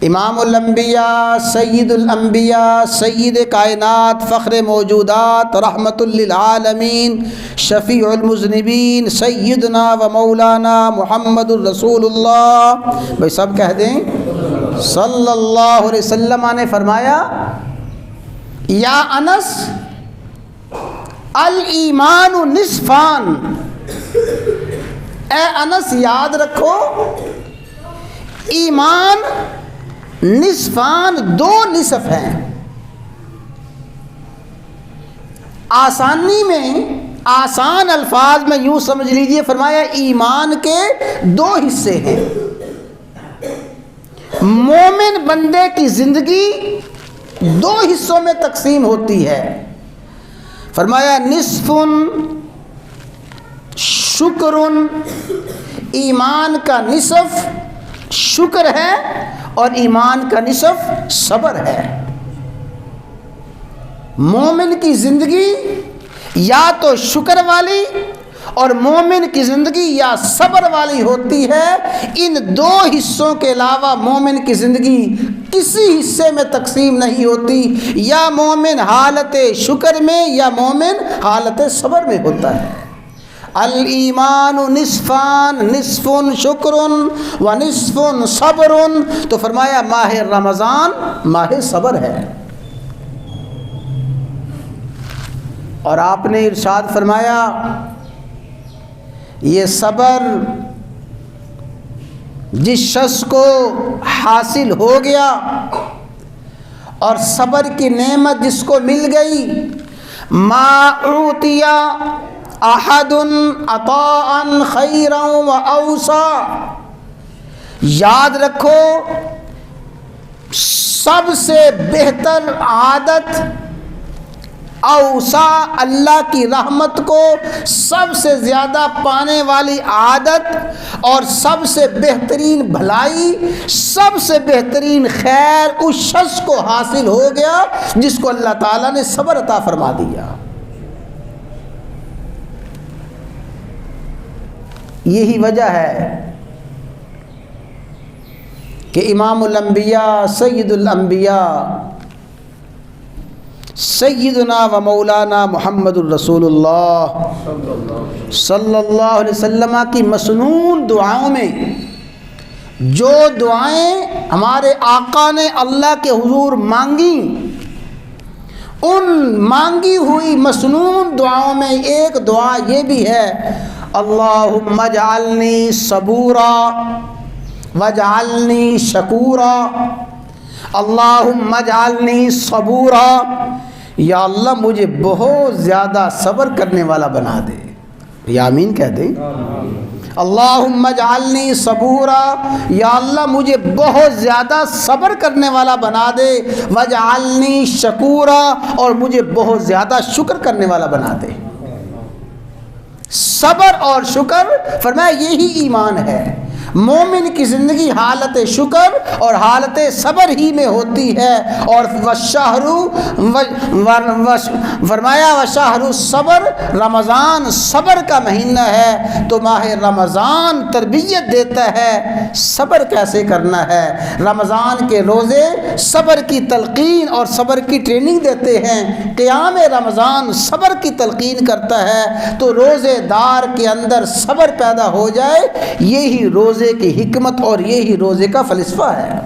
امام الانبیاء، سید الانبیاء، سید کائنات، فخر موجودات، رحمت للعالمین، شفیع المذنبین، سیدنا و مولانا محمد الرسول اللہ، بھائی سب کہہ دیں صلی اللہ علیہ وسلم نے فرمایا یا انس الایمان نصفان، اے انس یاد رکھو ایمان نصفان، دو نصف ہیں۔ آسانی میں، آسان الفاظ میں یوں سمجھ لیجئے، فرمایا ایمان کے دو حصے ہیں۔ مومن بندے کی زندگی دو حصوں میں تقسیم ہوتی ہے۔ فرمایا نصف شکر، ایمان کا نصف شکر ہے اور ایمان کا نصف صبر ہے۔ مومن کی زندگی یا تو شکر والی اور مومن کی زندگی یا صبر والی ہوتی ہے۔ ان دو حصوں کے علاوہ مومن کی زندگی کسی حصے میں تقسیم نہیں ہوتی، یا مومن حالت شکر میں یا مومن حالت صبر میں ہوتا ہے۔ الایمان نصفان، نصف شکر و نصف صبر، تو فرمایا ماہ رمضان ماہ صبر ہے۔ اور آپ نے ارشاد فرمایا یہ صبر جس شخص کو حاصل ہو گیا اور صبر کی نعمت جس کو مل گئی، ما اعطیا احد عطاء خیرا و اوسع، یاد رکھو سب سے بہتر عادت، اوسع اللہ کی رحمت کو سب سے زیادہ پانے والی عادت، اور سب سے بہترین بھلائی، سب سے بہترین خیر اس شخص کو حاصل ہو گیا جس کو اللہ تعالیٰ نے صبر عطا فرما دیا۔ یہی وجہ ہے کہ امام الانبیاء، سید الانبیاء، سیدنا و مولانا محمد الرسول اللہ صلی اللہ علیہ وسلم کی مسنون دعاؤں میں جو دعائیں ہمارے آقا نے اللہ کے حضور مانگی، ان مانگی ہوئی مسنون دعاؤں میں ایک دعا یہ بھی ہے، اللہم اجعلنی صبورا واجعلنی شکورا، اللہم اجعلنی صبورا، یا اللہ مجھے بہت زیادہ صبر کرنے والا بنا دے، یا آمین کہہ دیں۔ اللہم اجعلنی صبورا، یا اللہ مجھے بہت زیادہ صبر کرنے والا بنا دے، واجعلنی شکورا، اور مجھے بہت زیادہ شکر کرنے والا بنا دے۔ صبر اور شکر فرمایا یہی ایمان ہے۔ مومن کی زندگی حالت شکر اور حالت صبر ہی میں ہوتی ہے، اور فرمایا وشہر صبر، رمضان صبر کا مہینہ ہے، تو ماہ رمضان تربیت دیتا ہے صبر کیسے کرنا ہے۔ رمضان کے روزے صبر کی تلقین اور صبر کی ٹریننگ دیتے ہیں، قیام رمضان صبر کی تلقین کرتا ہے، تو روزے دار کے اندر صبر پیدا ہو جائے، یہی روزے کی حکمت اور یہی روزے کا فلسفہ ہے۔